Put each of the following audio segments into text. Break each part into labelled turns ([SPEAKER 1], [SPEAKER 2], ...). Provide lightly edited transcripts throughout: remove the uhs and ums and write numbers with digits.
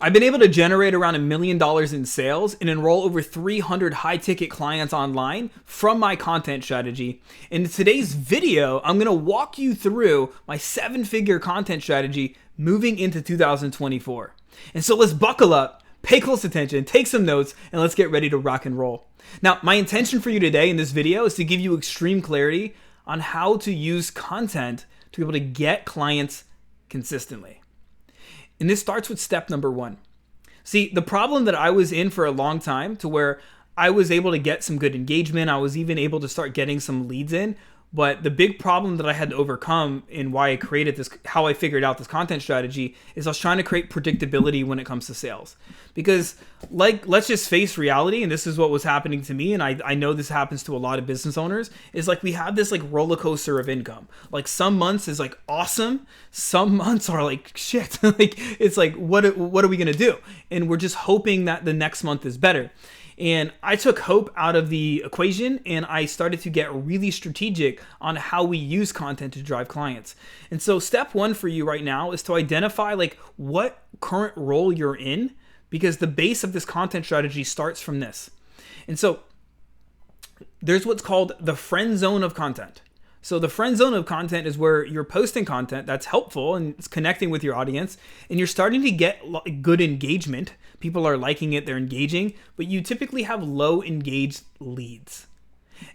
[SPEAKER 1] I've been able to generate around $1 million in sales and enroll over 300 high-ticket clients online from my content strategy. In today's video, I'm going to walk you through my 7-figure content strategy moving into 2024. And so let's buckle up, pay close attention, take some notes, and let's get ready to rock and roll. Now, my intention for you today in this video is to give you extreme clarity on how to use content to be able to get clients consistently. And this starts with step number 1. See, the problem that I was in for a long time to where I was able to get some good engagement, I was even able to start getting some leads in, but the big problem that I had to overcome in why I created this, how I figured out this content strategy, is I was trying to create predictability when it comes to sales. Because let's just face reality, and this is what was happening to me, and I know this happens to a lot of business owners, is like we have this like roller coaster of income. Like some months is like awesome, some months are like shit. Like it's like what are we gonna do? And we're just hoping that the next month is better. And I took hope out of the equation and I started to get really strategic on how we use content to drive clients. And so step 1 for you right now is to identify like what current role you're in, because the base of this content strategy starts from this. And so there's what's called the friend zone of content. So the friend zone of content is where you're posting content that's helpful and it's connecting with your audience, and you're starting to get good engagement. People are liking it, they're engaging, but you typically have low engaged leads.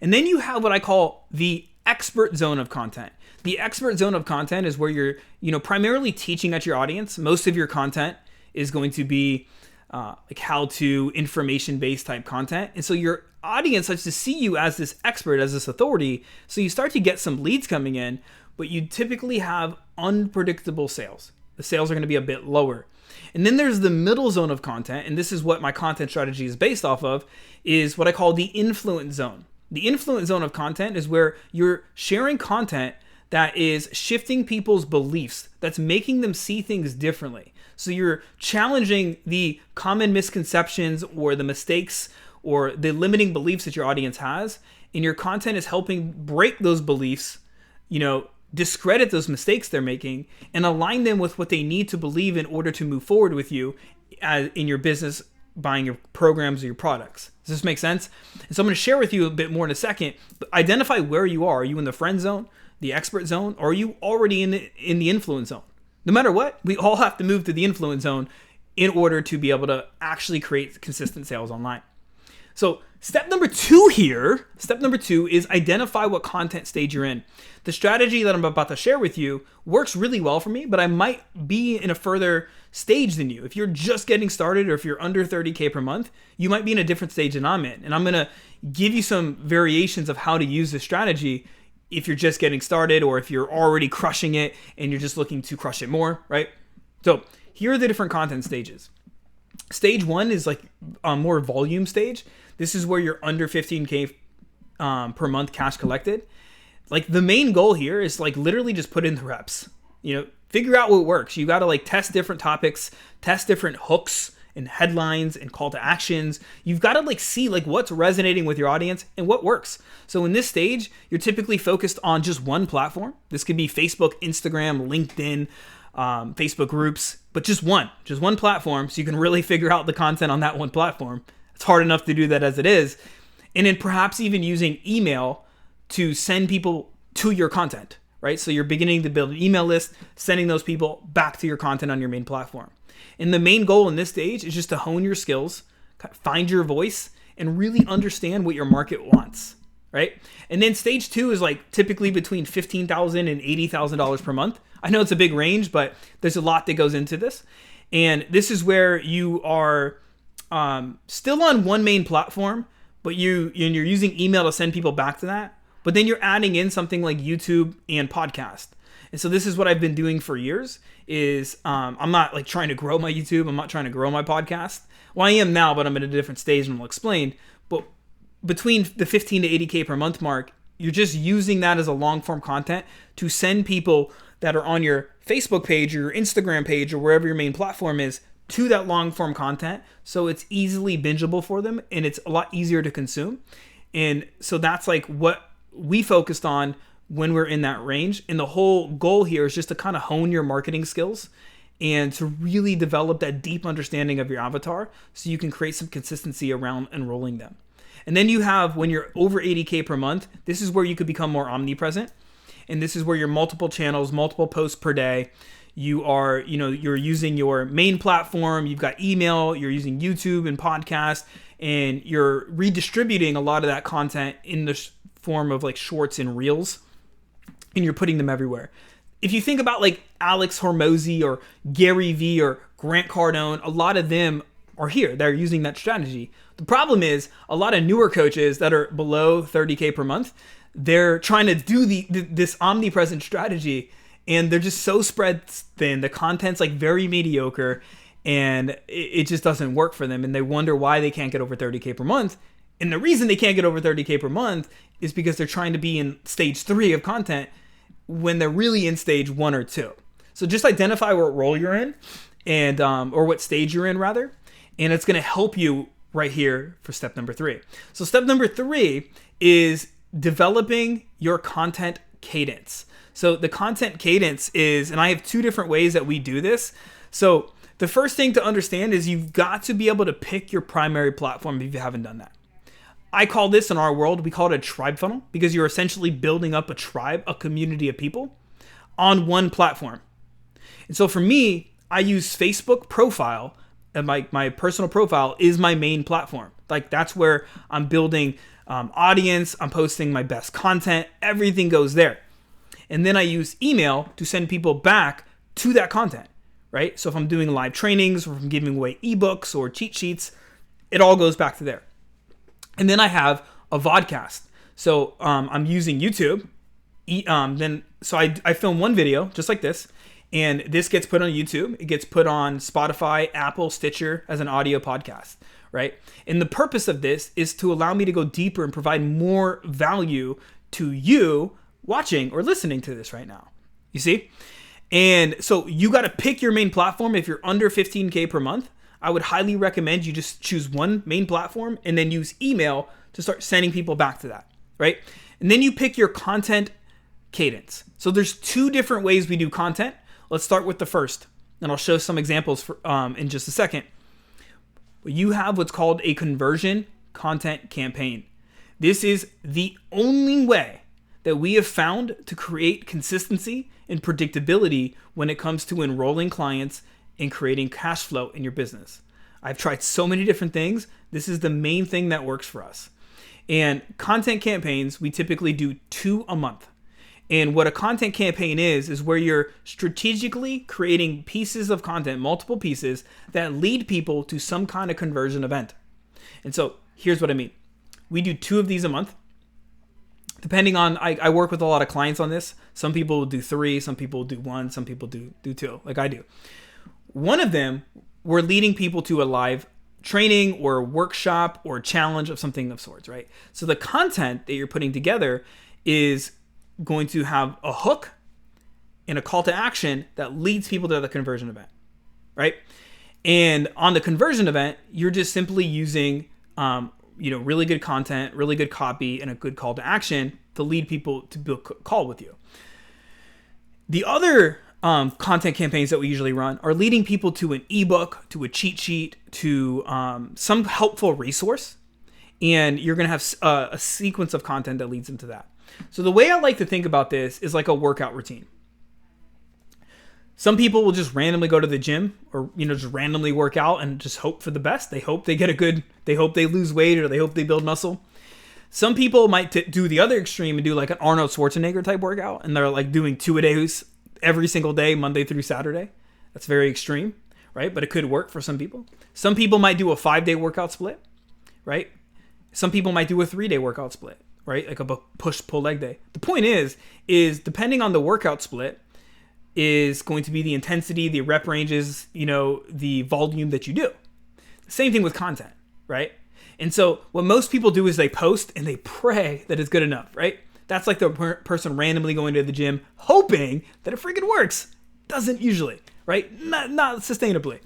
[SPEAKER 1] And then you have what I call the expert zone of content. The expert zone of content is where you're, primarily teaching at your audience. Most of your content is going to be like how-to, information-based type content. And so your audience starts to see you as this expert, as this authority. So you start to get some leads coming in, but you typically have unpredictable sales. The sales are going to be a bit lower. And then there's the middle zone of content, and this is what my content strategy is based off of, is what I call the influence zone. The influence zone of content is where you're sharing content that is shifting people's beliefs, that's making them see things differently. So you're challenging the common misconceptions or the mistakes or the limiting beliefs that your audience has, and your content is helping break those beliefs, discredit those mistakes they're making, and align them with what they need to believe in order to move forward with you in your business, buying your programs or your products. Does this make sense? And so I'm going to share with you a bit more in a second, but identify where you are. Are you in the friend zone, the expert zone, or are you already in the influence zone? No matter what, we all have to move to the influence zone in order to be able to actually create consistent sales online. So step number 2 is identify what content stage you're in. The strategy that I'm about to share with you works really well for me, but I might be in a further stage than you. If you're just getting started or if you're under 30K per month, you might be in a different stage than I'm in. And I'm going to give you some variations of how to use this strategy if you're just getting started or if you're already crushing it and you're just looking to crush it more, right? So here are the different content stages. Stage 1 is like a more volume stage. This is where you're under 15K per month cash collected. Like the main goal here is like literally just put in the reps, figure out what works. You got to like test different topics, test different hooks and headlines and call to actions. You've got to like see like what's resonating with your audience and what works. So in this stage, you're typically focused on just one platform. This could be Facebook, Instagram, LinkedIn, Facebook groups, but just one platform, so you can really figure out the content on that one platform. It's hard enough to do that as it is. And then perhaps even using email to send people to your content, right? So you're beginning to build an email list, sending those people back to your content on your main platform. And the main goal in this stage is just to hone your skills, find your voice, and really understand what your market wants, right? And then stage 2 is like typically between $15,000 and $80,000 per month. I know it's a big range, but there's a lot that goes into this. And this is where you are still on one main platform, but you're using email to send people back to that. But then you're adding in something like YouTube and podcast. And so this is what I've been doing for years is I'm not like trying to grow my YouTube. I'm not trying to grow my podcast. Well, I am now, but I'm at a different stage and I'll explain. But between the 15 to 80K per month mark, you're just using that as a long form content to send people that are on your Facebook page or your Instagram page or wherever your main platform is to that long form content. So it's easily bingeable for them and it's a lot easier to consume. And so that's like what we focused on when we're in that range. And the whole goal here is just to kind of hone your marketing skills and to really develop that deep understanding of your avatar so you can create some consistency around enrolling them. And then you have, when you're over 80K per month, this is where you could become more omnipresent. And this is where your multiple channels, multiple posts per day, you're using your main platform, you've got email, you're using YouTube and podcast, and you're redistributing a lot of that content in the form of like shorts and reels, and you're putting them everywhere. If you think about like Alex Hormozy or Gary Vee or Grant Cardone, a lot of them are here. They're using that strategy. The problem is a lot of newer coaches that are below 30K per month, they're trying to do this omnipresent strategy, and they're just so spread thin. The content's like very mediocre, and it just doesn't work for them. And they wonder why they can't get over 30K per month. And the reason they can't get over 30K per month is because they're trying to be in stage 3 of content when they're really in stage 1 or 2. So just identify what role you're in, and or what stage you're in rather, and it's going to help you right here for step number 3. So step number 3 is developing your content cadence. So the content cadence is, and I have 2 different ways that we do this. So the first thing to understand is you've got to be able to pick your primary platform if you haven't done that. I call this, in our world, we call it a tribe funnel, because you're essentially building up a tribe, a community of people on one platform. And so for me, I use Facebook profile, and my personal profile is my main platform. Like that's where I'm building audience, I'm posting my best content, everything goes there. And then I use email to send people back to that content, right? So if I'm doing live trainings, or if I'm giving away ebooks or cheat sheets, it all goes back to there. And then I have a vodcast. So I'm using YouTube. I film one video just like this, and this gets put on YouTube. It gets put on Spotify, Apple, Stitcher as an audio podcast, right? And the purpose of this is to allow me to go deeper and provide more value to you watching or listening to this right now. You see? And so you got to pick your main platform. If you're under 15K per month, I would highly recommend you just choose one main platform and then use email to start sending people back to that, right? And then you pick your content cadence. So there's 2 different ways we do content. Let's start with the first, and I'll show some examples in just a second. You have what's called a conversion content campaign. This is the only way that we have found to create consistency and predictability when it comes to enrolling clients and creating cash flow in your business. I've tried so many different things. This is the main thing that works for us. And content campaigns, we typically do 2 a month. And what a content campaign is where you're strategically creating pieces of content, multiple pieces, that lead people to some kind of conversion event. And so here's what I mean. We do 2 of these a month. Depending on, I work with a lot of clients on this. Some people will do 3, some people will do 1, some people do 2, like I do. One of them, we're leading people to a live training or workshop or challenge of something of sorts, right? So the content that you're putting together is going to have a hook and a call to action that leads people to the conversion event, right? And on the conversion event, you're just simply using, really good content, really good copy, and a good call to action to lead people to book a call with you. The other content campaigns that we usually run are leading people to an ebook, to a cheat sheet, to some helpful resource, and you're going to have a sequence of content that leads into that. So the way I like to think about this is like a workout routine. Some people will just randomly go to the gym or, just randomly work out and just hope for the best. They hope they they hope they lose weight, or they hope they build muscle. Some people might do the other extreme and do like an Arnold Schwarzenegger type workout, and they're like doing 2-a-days every single day, Monday through Saturday. That's very extreme, right? But it could work for some people. Some people might do a 5-day workout split, right? Some people might do a 3-day workout split, right? Like a push-pull leg day. The point is depending on the workout split is going to be the intensity, the rep ranges, the volume that you do. Same thing with content, right? And so what most people do is they post and they pray that it's good enough, right? That's like the person randomly going to the gym hoping that it freaking works. Doesn't usually, right? Not sustainably.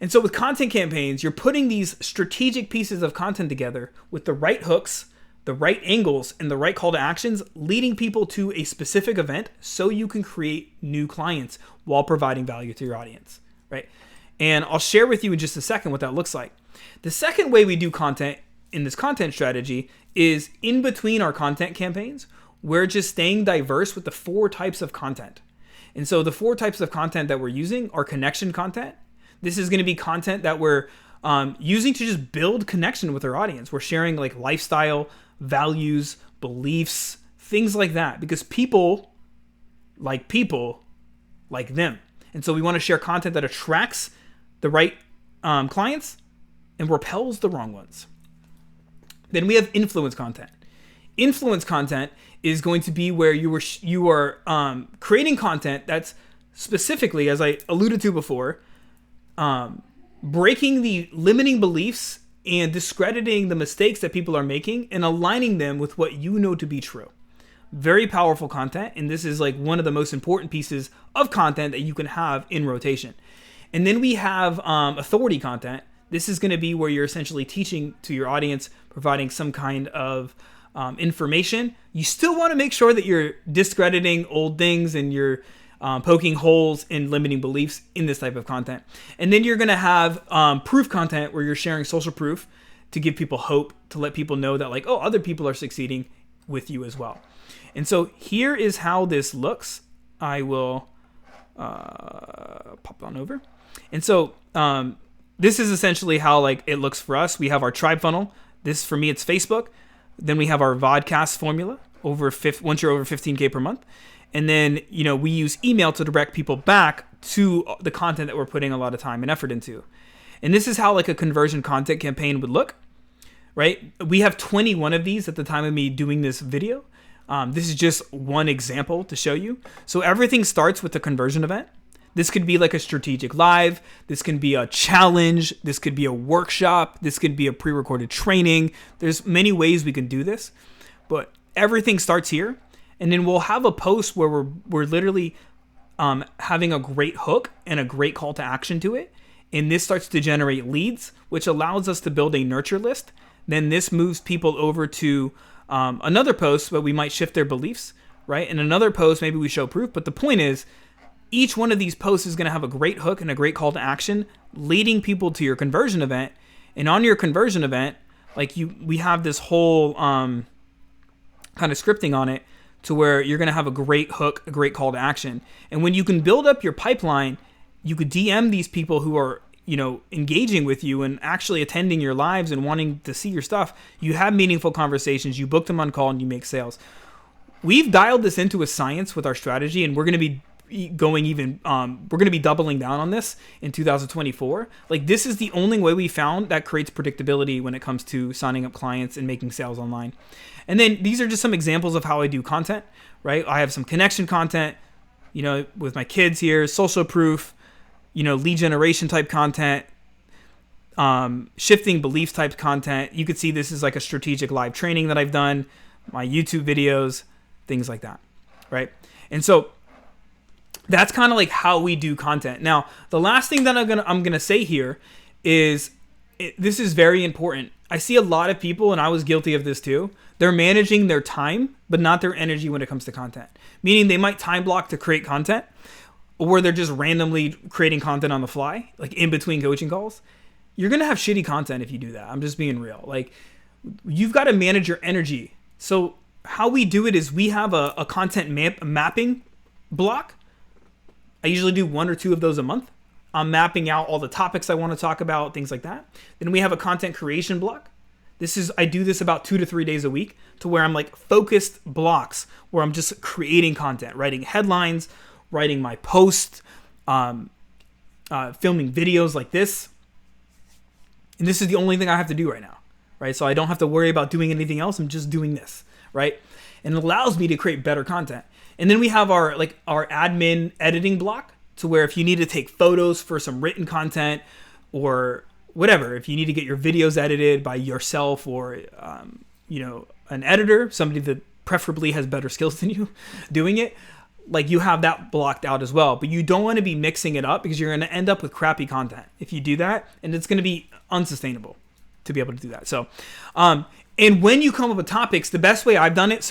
[SPEAKER 1] And so with content campaigns, you're putting these strategic pieces of content together with the right hooks, the right angles, and the right call to actions, leading people to a specific event so you can create new clients while providing value to your audience. right? And I'll share with you in just a second what that looks like. The second way we do content in this content strategy is in between our content campaigns, we're just staying diverse with the 4 types of content. And so the 4 types of content that we're using are connection content. This is going to be content that we're using to just build connection with our audience. We're sharing like lifestyle, values, beliefs, things like that, because people like them. And so we want to share content that attracts the right clients and repels the wrong ones. Then we have influence content. Influence content is going to be where you are creating content that's specifically, as I alluded to before, breaking the limiting beliefs and discrediting the mistakes that people are making and aligning them with what you know to be true. Very powerful content, and this is like one of the most important pieces of content that you can have in rotation. And then we have authority content. This is going to be where you're essentially teaching to your audience, providing some kind of information. You still want to make sure that you're discrediting old things and you're poking holes in limiting beliefs in this type of content. And then you're going to have proof content where you're sharing social proof to give people hope, to let people know that like, oh, other people are succeeding with you as well. And so here is how this looks. I will pop on over. And so this is essentially how like it looks for us. We have our tribe funnel. This for me, it's Facebook. Then we have our vodcast formula once you're over 15K per month. And then, we use email to direct people back to the content that we're putting a lot of time and effort into. And this is how like a conversion content campaign would look, right? We have 21 of these at the time of me doing this video. This is just one example to show you. So everything starts with a conversion event. This could be like a strategic live. This can be a challenge. This could be a workshop. This could be a pre-recorded training. There's many ways we can do this, but everything starts here. And then we'll have a post where we're literally having a great hook and a great call to action to it. And this starts to generate leads, which allows us to build a nurture list. Then this moves people over to another post where we might shift their beliefs, right? And another post, maybe we show proof. But the point is, each one of these posts is going to have a great hook and a great call to action, leading people to your conversion event. And on your conversion event, we have this whole kind of scripting on it to where you're going to have a great hook, a great call to action. And when you can build up your pipeline, you could DM these people who are, engaging with you and actually attending your lives and wanting to see your stuff. You have meaningful conversations, you book them on call, and you make sales. We've dialed this into a science with our strategy, and we're going to be we're going to be doubling down on this in 2024. Like, this is the only way we found that creates predictability when it comes to signing up clients and making sales online. And then these are just some examples of how I do content, right? I have some connection content, with my kids here, social proof, lead generation type content, shifting beliefs type content. You could see this is like a strategic live training that I've done, my YouTube videos, things like that, right? And so that's kind of like how we do content. Now, the last thing that I'm gonna say here is this is very important. I see a lot of people, and I was guilty of this too. They're managing their time, but not their energy when it comes to content. Meaning they might time block to create content, or they're just randomly creating content on the fly, like in between coaching calls. You're gonna have shitty content if you do that. I'm just being real. Like, you've got to manage your energy. So how we do it is we have a content mapping block. I usually do 1 or 2 of those a month. I'm mapping out all the topics I want to talk about, things like that. Then we have a content creation block. I do this about 2 to 3 days a week, to where I'm like focused blocks where I'm just creating content, writing headlines, writing my posts, filming videos like this. And this is the only thing I have to do right now, right? So I don't have to worry about doing anything else. I'm just doing this, right? And it allows me to create better content. And then we have our admin editing block, to where if you need to take photos for some written content or whatever, if you need to get your videos edited by yourself or, an editor, somebody that preferably has better skills than you doing it, like, you have that blocked out as well. But you don't want to be mixing it up, because you're going to end up with crappy content if you do that, and it's going to be unsustainable to be able to do that. So, and when you come up with topics, the best way I've done it,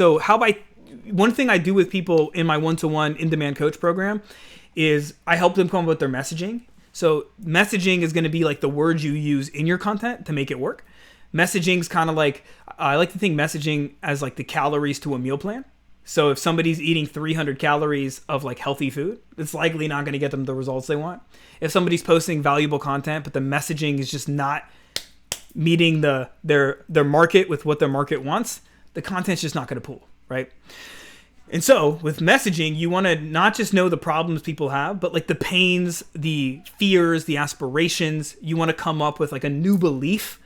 [SPEAKER 1] one thing I do with people in my one-to-one in-demand coach program is I help them come up with their messaging. So messaging is going to be like the words you use in your content to make it work. Messaging's kind of like, I like to think messaging as like the calories to a meal plan. So if somebody's eating 300 calories of like healthy food, it's likely not going to get them the results they want. If somebody's posting valuable content, but the messaging is just not meeting their market with what their market wants, the content's just not going to pull, right? And so with messaging, you want to not just know the problems people have, but like the pains, the fears, the aspirations. You want to come up with like a new belief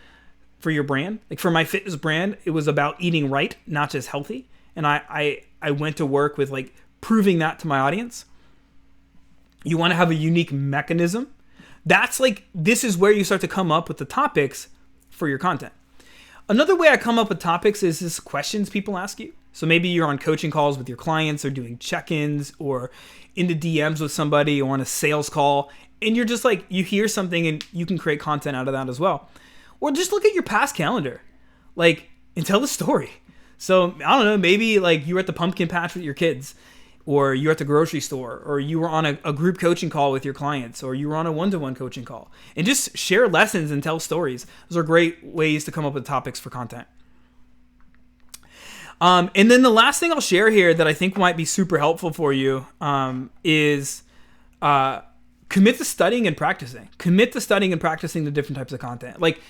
[SPEAKER 1] for your brand. Like for my fitness brand, it was about eating right, not just healthy. And I went to work with like proving that to my audience. You want to have a unique mechanism. That's like, this is where you start to come up with the topics for your content. Another way I come up with topics is just questions people ask you. So maybe you're on coaching calls with your clients or doing check-ins or in the DMs with somebody or on a sales call. And you're just like, you hear something and you can create content out of that as well. Or just look at your past calendar, like, and tell the story. So I don't know, maybe like you were at the pumpkin patch with your kids, or you're at the grocery store, or you were on a group coaching call with your clients, or you were on a one-to-one coaching call, and just share lessons and tell stories. Those are great ways to come up with topics for content. And then the last thing I'll share here that I think might be super helpful for you is commit to studying and practicing. Commit to studying and practicing the different types of content. Like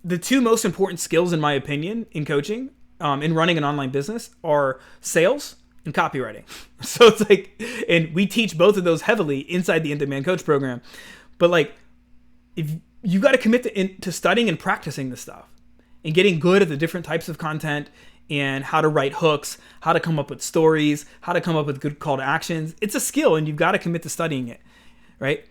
[SPEAKER 1] the two most important skills, in my opinion, in coaching, in running an online business are sales and copywriting. So it's like, and we teach both of those heavily inside the In-Demand Coach program. But like, if you got to commit to studying and practicing this stuff and getting good at the different types of content and how to write hooks, how to come up with stories, how to come up with good call to actions. It's a skill and you've got to commit to studying it, right?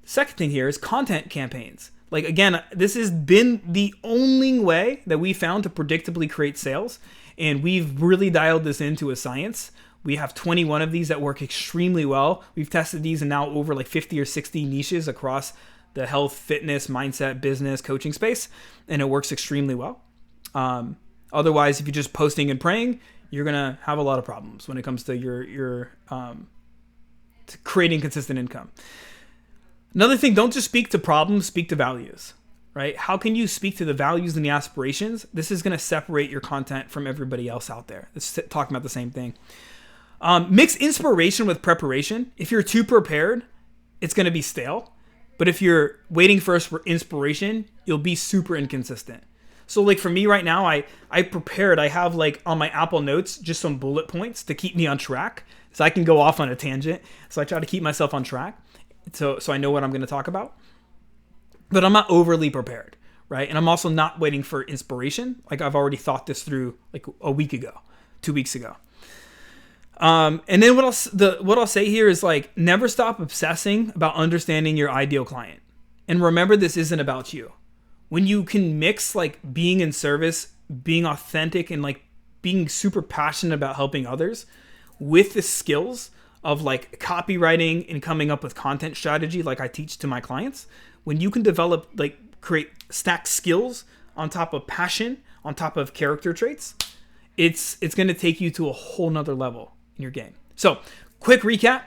[SPEAKER 1] Second thing here is content campaigns. Like again, this has been the only way that we found to predictably create sales. And we've really dialed this into a science. We have 21 of these that work extremely well. We've tested these in now over like 50 or 60 niches across the health, fitness, mindset, business, coaching space. And it works extremely well. Otherwise, if you're just posting and praying, you're going to have a lot of problems when it comes to your to creating consistent income. Another thing, don't just speak to problems, speak to values, right? How can you speak to the values and the aspirations? This is going to separate your content from everybody else out there. It's talking about the same thing. Mix inspiration with preparation. If you're too prepared, it's going to be stale. But if you're waiting first for inspiration, you'll be super inconsistent. So like for me right now, I prepared, I have like on my Apple Notes, just some bullet points to keep me on track. So I can go off on a tangent. So I try to keep myself on track. So I know what I'm going to talk about. But I'm not overly prepared, right? And I'm also not waiting for inspiration. Like I've already thought this through like a week ago, 2 weeks ago. And then what I'll say here is like, never stop obsessing about understanding your ideal client. And remember, this isn't about you. When you can mix like being in service, being authentic, and like being super passionate about helping others with the skills of like copywriting and coming up with content strategy like I teach to my clients, when you can develop, like create stack skills on top of passion, on top of character traits, it's going to take you to a whole nother level in your game. So quick recap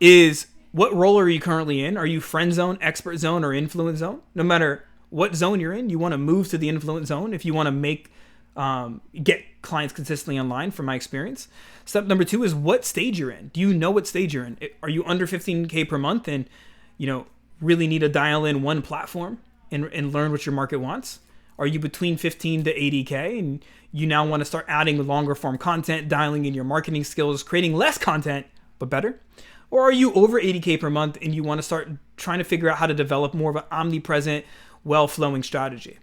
[SPEAKER 1] is, what role are you currently in? Are you friend zone, expert zone, or influence zone? No matter what zone you're in, you want to move to the influence zone if you want to get clients consistently online, from my experience. Step number 2 is what stage you're in. Do you know what stage you're in? Are you under 15K per month and really need to dial in one platform and learn what your market wants? Are you between 15 to 80K and you now want to start adding longer form content, dialing in your marketing skills, creating less content but better? Or are you over 80K per month and you want to start trying to figure out how to develop more of an omnipresent, well-flowing strategy?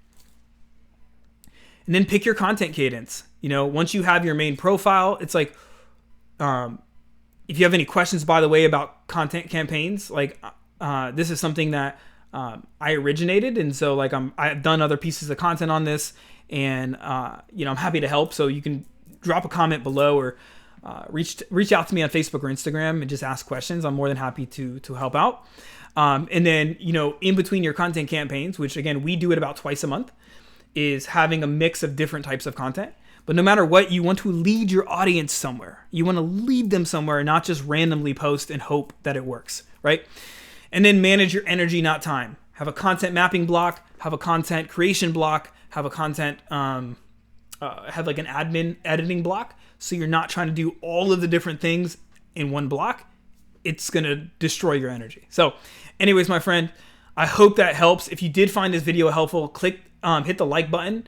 [SPEAKER 1] And then pick your content cadence. Once you have your main profile, it's like, if you have any questions, by the way, about content campaigns, like this is something that I originated. And so like I've done other pieces of content on this, and I'm happy to help. So you can drop a comment below or reach out to me on Facebook or Instagram and just ask questions. I'm more than happy to help out. And then, in between your content campaigns, which again, we do it about twice a month, is having a mix of different types of content. But no matter what, you want to lead your audience somewhere. You want to lead them somewhere, not just randomly post and hope that it works, right? And then manage your energy, not time. Have a content mapping block, have a content creation block, have a content, have like an admin editing block. So you're not trying to do all of the different things in one block. It's going to destroy your energy. So anyways, my friend, I hope that helps. If you did find this video helpful, hit the like button,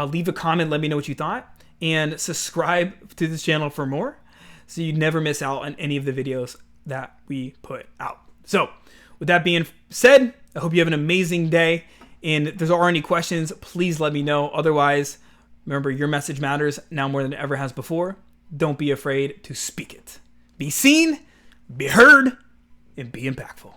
[SPEAKER 1] leave a comment, let me know what you thought, and subscribe to this channel for more so you never miss out on any of the videos that we put out. So with that being said, I hope you have an amazing day. And if there are any questions, please let me know. Otherwise, remember, your message matters now more than it ever has before. Don't be afraid to speak it. Be seen, be heard, and be impactful.